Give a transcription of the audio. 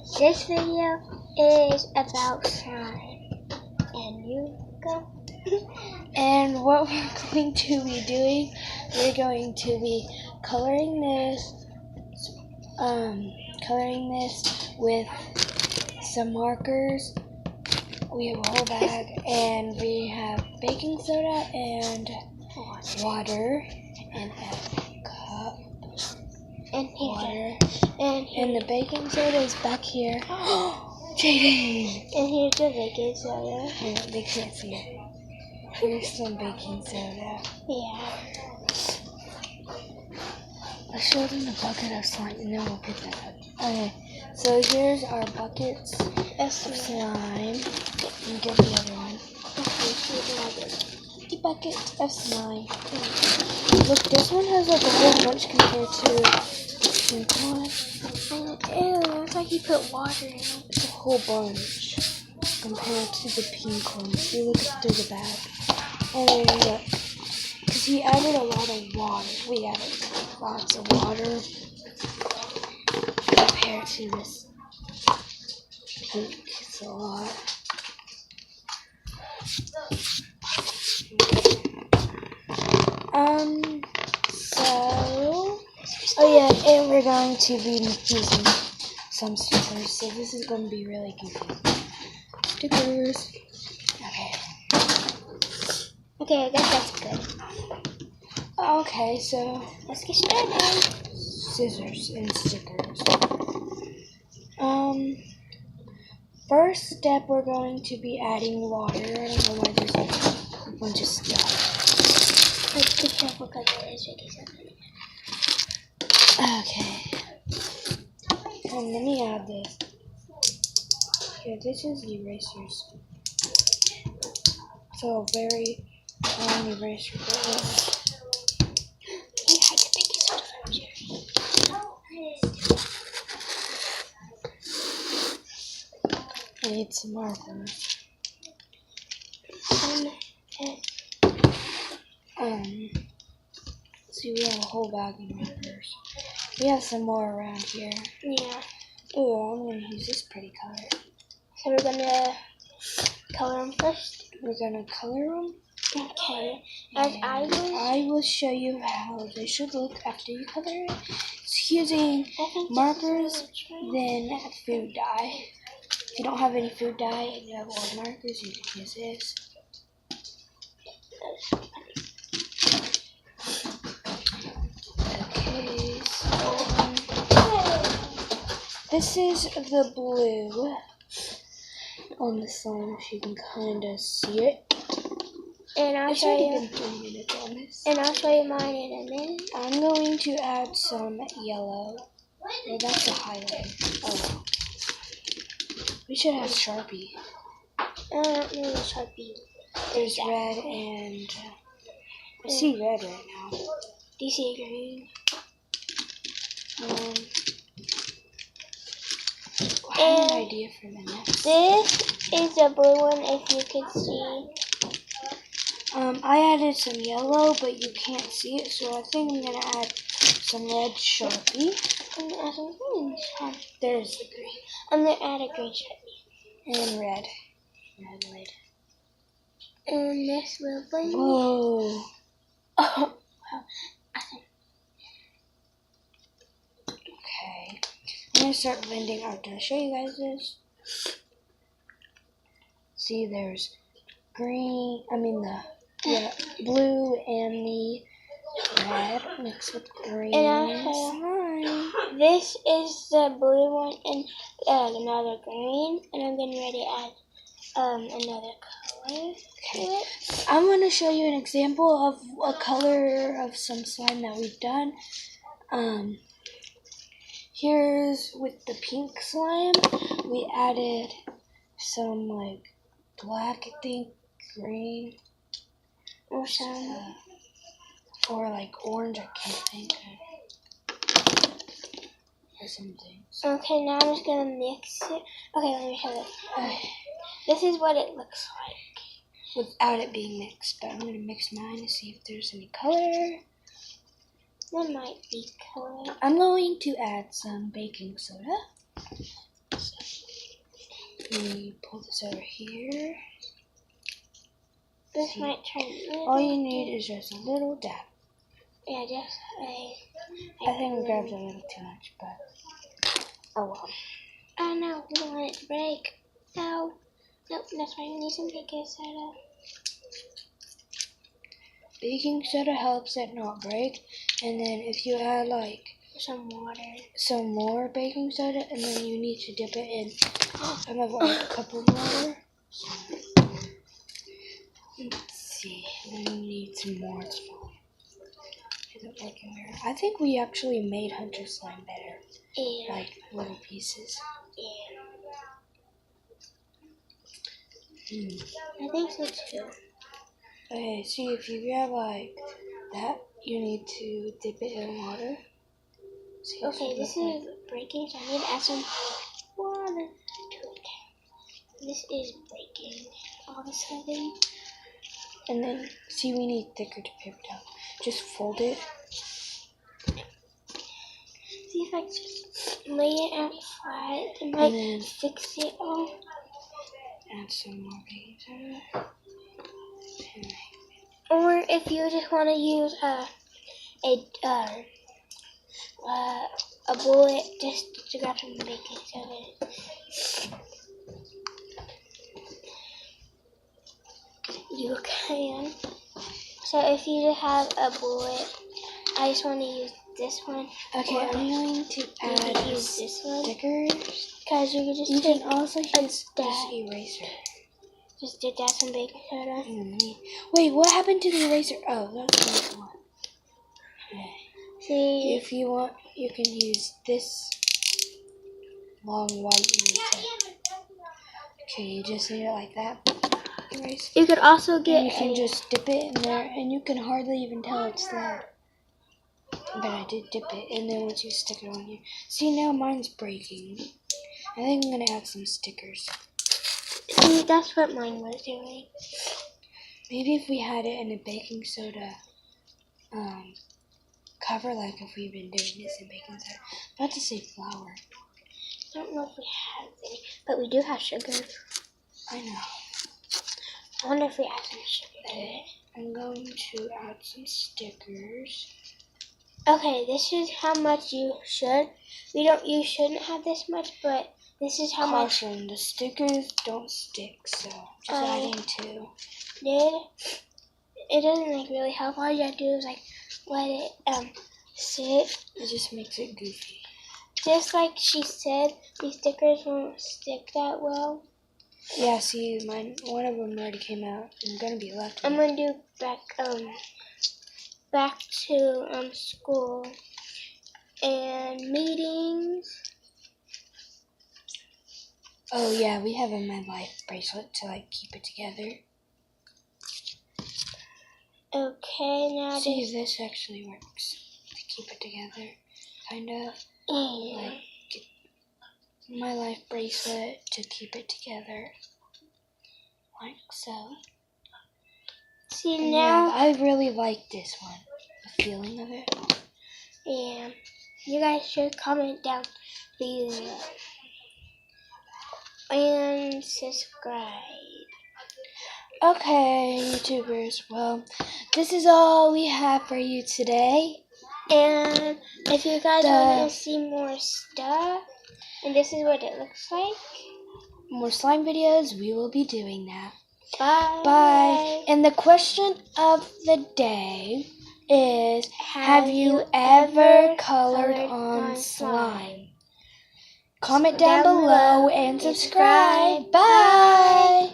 This video is about slime. And you go. And what we're going to be doing, we're going to be coloring this with some markers. We have a whole bag, and we have baking soda and water and a cup. And Water. And the baking soda is back here. Jaden! And here's the baking soda. Yeah, they can't see it. Here's some baking soda. Yeah. I'll show them the bucket of slime and then we'll pick that up. Okay, so here's our buckets of slime. And get the other one. The bucket of slime. Look, this one has like a whole bunch compared to the pink one. Ew, looks like you put water in it. It's a whole bunch compared to the pink one. You look through the bag. And then look, because he added a lot of water. We added lots of water compared to this pink. It's a lot. Oh yeah, and we're going to be using some stickers, so this is going to be really confusing. Stickers. Okay, I guess that's good. Okay, so Let's get started. Scissors and stickers. First step, we're going to be adding water. I don't know why there's a bunch of stuff. Let's be careful because there is baking soda. Okay. And let me add this. Here, this is the erasers. So very long eraser. You hide the baking soda from here. I need some markers. See, we have a whole bag of markers. We have some more around here. Yeah. Ooh, I'm going to use this pretty color. So we're going to color them first? We're going to color them. Okay. I will show you how they should look after you color it. It's using markers, then food dye. If you don't have any food dye and you have old markers, you can use this. Okay, so this is the blue on the slime, if you can kind of see it. And I'll It's show already you. been 3 minutes on this. And I'll show you mine in a minute. I'm going to add some yellow. Well, that's a highlight. Oh, we should have Sharpie. I don't need a Sharpie. There's red and I see red right now. Do you see green? I have an idea for the next. This is the blue one, if you could see. I added some yellow, but you can't see it, so I think I'm gonna add some red Sharpie. I'm gonna add some green Sharpie. There's the green. I'm gonna add a green Sharpie. And red. Red lid. And this will blend. Whoa. Oh, wow. Okay. I'm gonna start blending out. Did I show you guys this? See, there's green. Blue and the red mixed with green. And I'll show you. This is the blue one and another green. And I'm getting ready to add another color to it. I'm going to show you an example of a color of some slime that we've done. Here's with the pink slime. We added some like black, I think, green, or some, or like orange, I can't think of. Or something. Okay, now I'm just going to mix it. Okay, let me show this. This is what it looks like. Without it being mixed, but I'm going to mix mine to see if there's any color. There might be color. I'm going to add some baking soda. So me pull this over here. This might turn. All you need is just a little dab. Yeah, just I think we grabbed a little too much, but oh well. Oh no, we don't want it to break. No. Nope, that's why we need some baking soda. Baking soda helps it not break, and then if you add like some water, some more baking soda, and then you need to dip it in kind of like a cup of water. Let's see, and then you need some more slime. Is it looking weird? I think we actually made Hunter slime better. Yeah. Like little pieces. Yeah. I think so too. Okay, see if you grab like that, you need to dip it in water. See, okay, this is breaking, so I need to add some water to it. This is breaking all of a sudden. And then, see, we need thicker paper towel. Just fold it. See if I just lay it out flat and then fix it all. Add some more baking soda. Or if you just want to use a bullet just to grab some baking soda, you can. So if you just have a bullet, I just want to use this one. Okay, I'm going to add use this one stickers. Because you can just can also use this eraser. Just dip that some baking soda. Wait, what happened to the eraser? Oh, that's the one. Okay. See, if you want, you can use this long white eraser. Okay, you just need it like that. Erase. You could also get. And you can just dip it in there, and you can hardly even tell it's there. But I did dip it, and then once you stick it on here, see now mine's breaking. I think I'm gonna add some stickers. See, that's what mine was doing. Maybe if we had it in a baking soda cover, like if we've been doing this in baking soda. I'm about to say flour. I don't know if we have any, but we do have sugar. I know. I wonder if we add some sugar to it. I'm going to add some stickers. Okay, this is how much you should. You shouldn't have this much, but this is how much. Caution, the stickers don't stick, so just adding 2. It doesn't like really help. All you have to do is like let it sit. It just makes it goofy. Just like she said, these stickers won't stick that well. Yeah, see, one of them already came out. I'm gonna be left. I'm gonna do back to school and meetings. Oh yeah, we have a My Life bracelet to like keep it together. Okay, now see if this actually works to keep it together, kind of. Yeah. Like My Life bracelet to keep it together, like so. See and now, yeah, I really like this one. The feeling of it. Yeah, you guys should comment down below and subscribe. Okay, YouTubers. Well, this is all we have for you today. And if you guys want to see more stuff, and this is what it looks like. More slime videos, we will be doing that. Bye. Bye. And the question of the day is, have you ever colored on slime? Comment down below and subscribe. Bye.